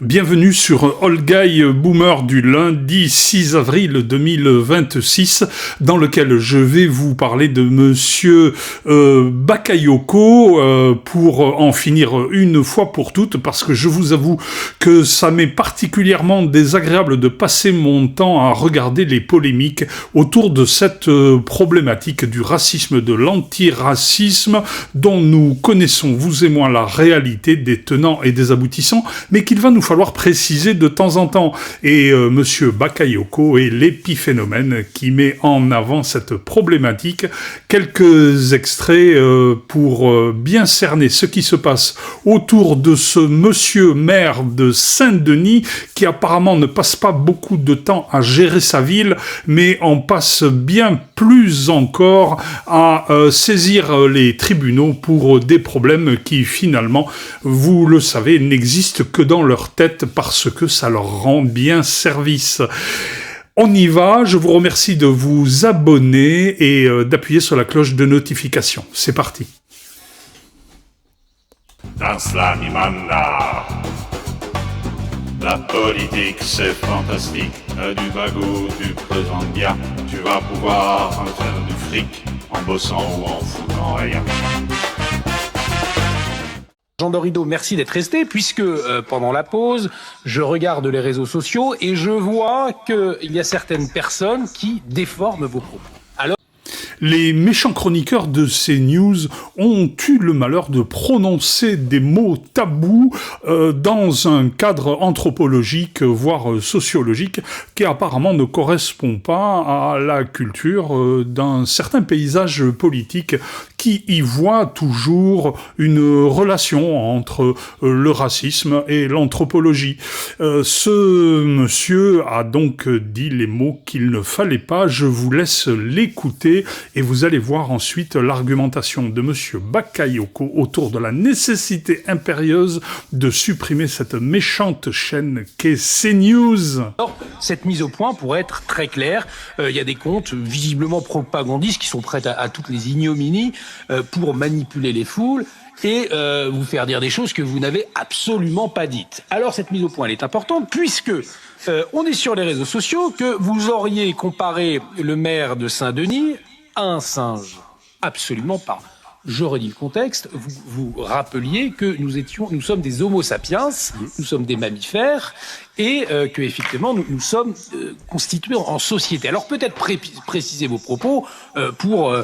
Bienvenue sur All Guy Boomer du lundi 6 avril 2026, dans lequel je vais vous parler de monsieur Bakayoko pour en finir une fois pour toutes, parce que je vous avoue que ça m'est particulièrement désagréable de passer mon temps à regarder les polémiques autour de cette problématique du racisme, de l'antiracisme, dont nous connaissons, vous et moi, la réalité des tenants et des aboutissants, mais qu'il va nous falloir préciser de temps en temps. Et monsieur Bakayoko est l'épiphénomène qui met en avant cette problématique. Quelques extraits pour bien cerner ce qui se passe autour de ce monsieur maire de Saint-Denis qui apparemment ne passe pas beaucoup de temps à gérer sa ville, mais en passe bien plus encore à saisir les tribunaux pour des problèmes qui finalement, vous le savez, n'existent que dans leur tête parce que ça leur rend bien service. On y va, je vous remercie de vous abonner et d'appuyer sur la cloche de notification. C'est parti. Dans l'animanda, la politique c'est fantastique, du bagot, tu présentes bien, tu vas pouvoir faire du fric en bossant ou en foutant rien. Jean Dorido, merci d'être resté, puisque pendant la pause, je regarde les réseaux sociaux et je vois qu'il y a certaines personnes qui déforment vos propos. Les méchants chroniqueurs de CNews ont eu le malheur de prononcer des mots tabous dans un cadre anthropologique, voire sociologique, qui apparemment ne correspond pas à la culture d'un certain paysage politique qui y voit toujours une relation entre le racisme et l'anthropologie. Ce monsieur a donc dit les mots qu'il ne fallait pas. Je vous laisse l'écouter et vous allez voir ensuite l'argumentation de monsieur Bakayoko autour de la nécessité impérieuse de supprimer cette méchante chaîne qu'est CNews. Alors, cette mise au point pourrait être très claire. Il y a des comptes visiblement propagandistes qui sont prêts à toutes les ignominies pour manipuler les foules et vous faire dire des choses que vous n'avez absolument pas dites. Alors cette mise au point elle est importante puisque on est sur les réseaux sociaux que vous auriez comparé le maire de Saint-Denis à un singe. Absolument pas. Je redis le contexte, vous rappeliez que nous sommes des homo sapiens, nous sommes des mammifères, et que effectivement nous sommes constitués en société. Alors peut-être préciser vos propos pour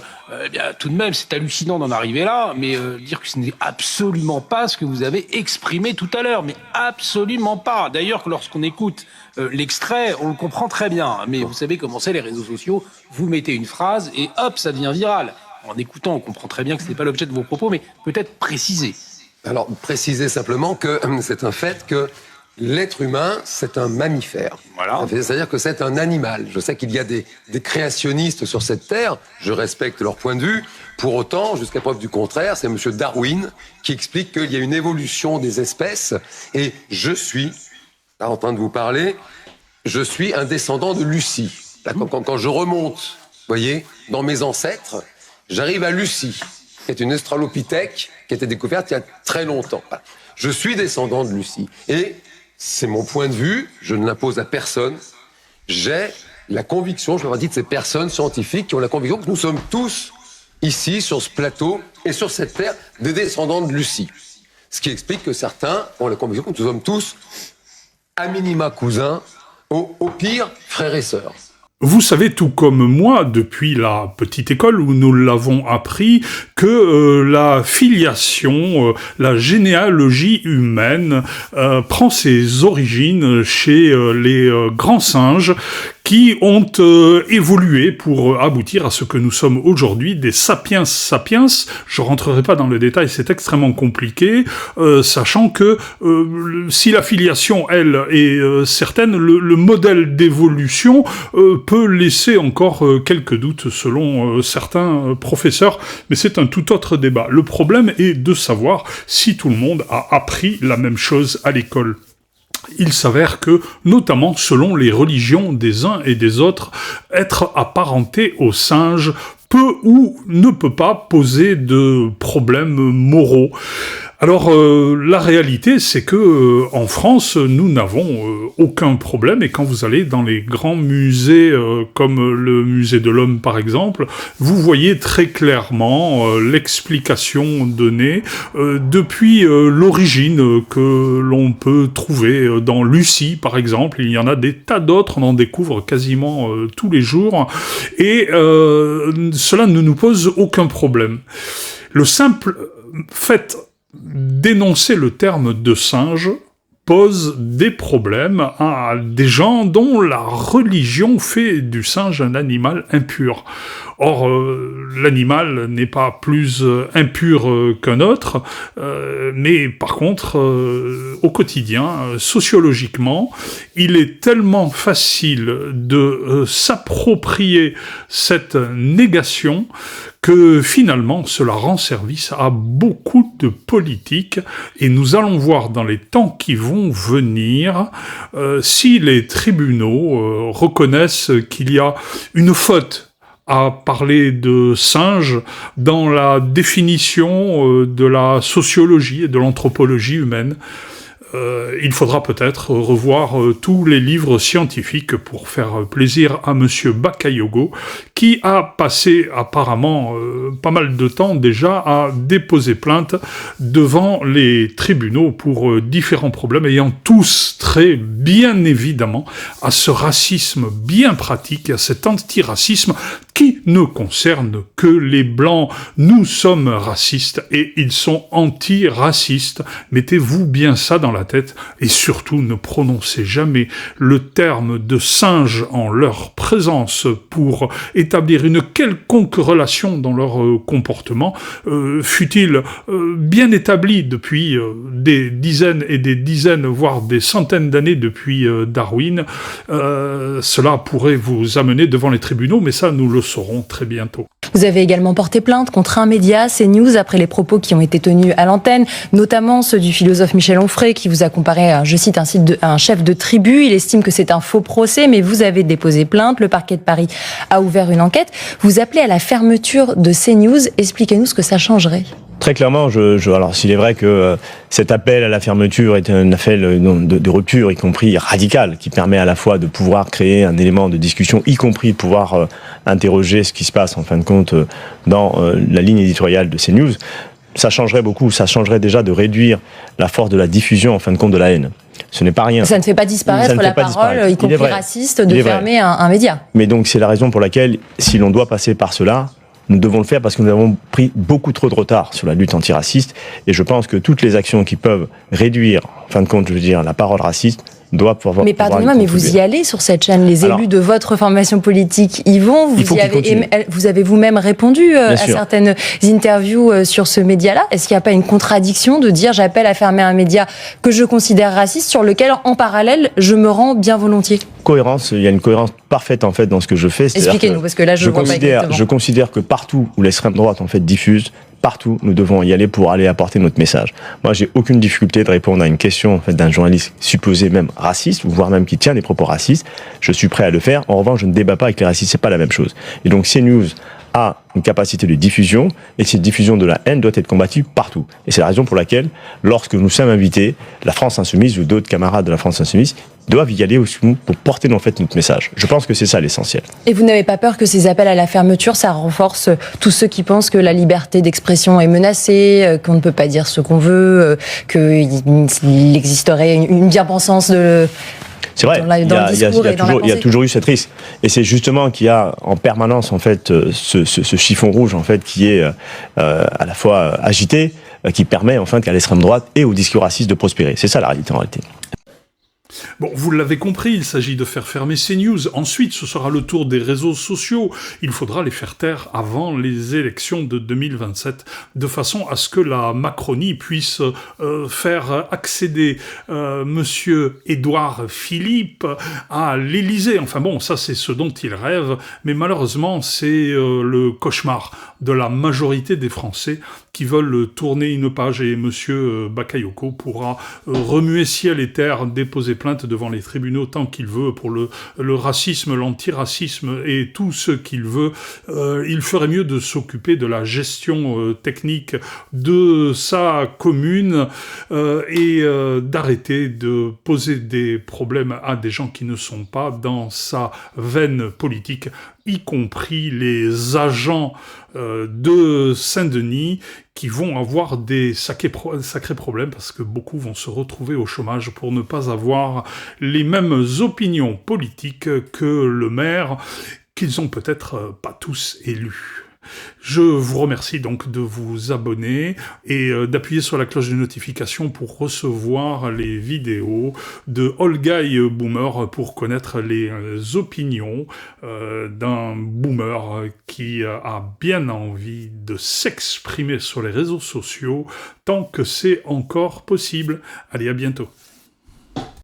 tout de même, c'est hallucinant d'en arriver là, mais dire que ce n'est absolument pas ce que vous avez exprimé tout à l'heure, mais absolument pas. D'ailleurs, que lorsqu'on écoute l'extrait, on le comprend très bien, mais vous savez comment c'est les réseaux sociaux, vous mettez une phrase et hop, ça devient viral. En écoutant, on comprend très bien que ce n'est pas l'objet de vos propos, mais peut-être préciser. Alors, préciser simplement que c'est un fait que l'être humain, c'est un mammifère. Voilà. C'est-à-dire que c'est un animal. Je sais qu'il y a des créationnistes sur cette terre, je respecte leur point de vue. Pour autant, jusqu'à preuve du contraire, c'est M. Darwin qui explique qu'il y a une évolution des espèces. Et je suis, là, en train de vous parler, je suis un descendant de Lucie. Là, quand je remonte, vous voyez, dans mes ancêtres, j'arrive à Lucie, qui est une australopithèque qui a été découverte il y a très longtemps. Je suis descendant de Lucie. Et c'est mon point de vue, je ne l'impose à personne. J'ai la conviction, je fais partie de ces personnes scientifiques qui ont la conviction que nous sommes tous ici, sur ce plateau et sur cette terre, des descendants de Lucie. Ce qui explique que certains ont la conviction que nous sommes tous, à minima cousins, au pire, frères et sœurs. Vous savez tout comme moi, depuis la petite école où nous l'avons appris, que la filiation, la généalogie humaine prend ses origines chez les grands singes qui ont évolué pour aboutir à ce que nous sommes aujourd'hui, des sapiens sapiens. Je rentrerai pas dans le détail, c'est extrêmement compliqué, sachant que si la filiation, elle, est certaine, le modèle d'évolution peut laisser encore quelques doutes selon certains professeurs, mais c'est un tout autre débat. Le problème est de savoir si tout le monde a appris la même chose à l'école. Il s'avère que, notamment selon les religions des uns et des autres, être apparenté aux singes peut ou ne peut pas poser de problèmes moraux. Alors, la réalité, c'est que en France, nous n'avons aucun problème. Et quand vous allez dans les grands musées, comme le musée de l'Homme, par exemple, vous voyez très clairement l'explication donnée depuis l'origine que l'on peut trouver dans Lucie, par exemple. Il y en a des tas d'autres, on en découvre quasiment tous les jours. Et cela ne nous pose aucun problème. Le simple fait d'énoncer le terme de singe pose des problèmes à des gens dont la religion fait du singe un animal impur. Or, l'animal n'est pas plus impur qu'un autre, mais par contre, au quotidien, sociologiquement, il est tellement facile de s'approprier cette négation que finalement cela rend service à beaucoup de politiques, et nous allons voir dans les temps qui vont venir si les tribunaux reconnaissent qu'il y a une faute à parler de singe dans la définition de la sociologie et de l'anthropologie humaine. Il faudra peut-être revoir tous les livres scientifiques pour faire plaisir à monsieur Bakayoko, qui a passé apparemment pas mal de temps déjà à déposer plainte devant les tribunaux pour différents problèmes, ayant tous trait bien évidemment à ce racisme bien pratique, à cet antiracisme qui ne concerne que les Blancs. Nous sommes racistes et ils sont antiracistes. Mettez-vous bien ça dans la tête, et surtout ne prononcez jamais le terme de singe en leur présence pour établir une quelconque relation dans leur comportement, fut-il bien établi depuis des dizaines et des dizaines, voire des centaines d'années depuis Darwin. Cela pourrait vous amener devant les tribunaux, mais ça nous le saurons très bientôt. Vous avez également porté plainte contre un média, CNews, après les propos qui ont été tenus à l'antenne, notamment ceux du philosophe Michel Onfray, qui vous a comparé à, je cite, un chef de tribu. Il estime que c'est un faux procès, mais vous avez déposé plainte. Le parquet de Paris a ouvert une enquête. Vous appelez à la fermeture de CNews. Expliquez-nous ce que ça changerait. Très clairement, alors s'il est vrai que cet appel à la fermeture est un appel de rupture, y compris radicale, qui permet à la fois de pouvoir créer un élément de discussion, y compris de pouvoir interroger ce qui se passe en fin de compte dans la ligne éditoriale de CNews, ça changerait beaucoup. Ça changerait déjà de réduire la force de la diffusion en fin de compte de la haine. Ce n'est pas rien. Ça ne fait pas disparaître la parole, y compris raciste, de fermer un média. Mais donc c'est la raison pour laquelle, si l'on doit passer par cela, nous devons le faire parce que nous avons pris beaucoup trop de retard sur la lutte antiraciste, et je pense que toutes les actions qui peuvent réduire, en fin de compte, je veux dire, la parole raciste, doivent pouvoir. Mais pardonnez-moi, mais vous y allez sur cette chaîne. Les élus de votre formation politique y vont. Vous avez vous-même répondu à certaines interviews sur ce média-là. Est-ce qu'il n'y a pas une contradiction de dire j'appelle à fermer un média que je considère raciste, sur lequel, en parallèle, je me rends bien volontiers? Cohérence, il y a une cohérence parfaite en fait dans ce que je fais. Expliquez-nous, parce que là je vois pas exactement. Je considère que partout où l'extrême droite en fait diffuse, partout nous devons y aller pour aller apporter notre message. Moi, j'ai aucune difficulté de répondre à une question en fait d'un journaliste supposé même raciste, ou voire même qui tient des propos racistes. Je suis prêt à le faire. En revanche, je ne débat pas avec les racistes, c'est pas la même chose. Et donc CNews a une capacité de diffusion, et cette diffusion de la haine doit être combattue partout. Et c'est la raison pour laquelle, lorsque nous sommes invités, la France Insoumise ou d'autres camarades de la France Insoumise doivent y aller aussi pour porter en fait notre message. Je pense que c'est ça l'essentiel. Et vous n'avez pas peur que ces appels à la fermeture, ça renforce tous ceux qui pensent que la liberté d'expression est menacée, qu'on ne peut pas dire ce qu'on veut, qu'il existerait une bien-pensance de... C'est vrai, il y a toujours eu cette risque. Et c'est justement qu'il y a en permanence en fait ce chiffon rouge en fait qui est à la fois agité, qui permet en fait qu'à l'extrême droite et au discours raciste de prospérer. C'est ça la réalité en réalité. Bon, vous l'avez compris, il s'agit de faire fermer CNews. Ensuite, ce sera le tour des réseaux sociaux. Il faudra les faire taire avant les élections de 2027, de façon à ce que la Macronie puisse faire accéder monsieur Édouard Philippe à l'Élysée. Enfin bon, ça c'est ce dont il rêve, mais malheureusement c'est le cauchemar de la majorité des Français qui veulent tourner une page, et monsieur Bakayoko pourra remuer ciel et terre, déposer plainte plainte devant les tribunaux tant qu'il veut pour le racisme, l'antiracisme et tout ce qu'il veut. Il ferait mieux de s'occuper de la gestion technique de sa commune et d'arrêter de poser des problèmes à des gens qui ne sont pas dans sa veine politique, y compris les agents de Saint-Denis qui vont avoir des sacrés problèmes parce que beaucoup vont se retrouver au chômage pour ne pas avoir les mêmes opinions politiques que le maire qu'ils ont peut-être pas tous élus. Je vous remercie donc de vous abonner et d'appuyer sur la cloche de notification pour recevoir les vidéos de All Guy Boomer pour connaître les opinions d'un boomer qui a bien envie de s'exprimer sur les réseaux sociaux tant que c'est encore possible. Allez, à bientôt.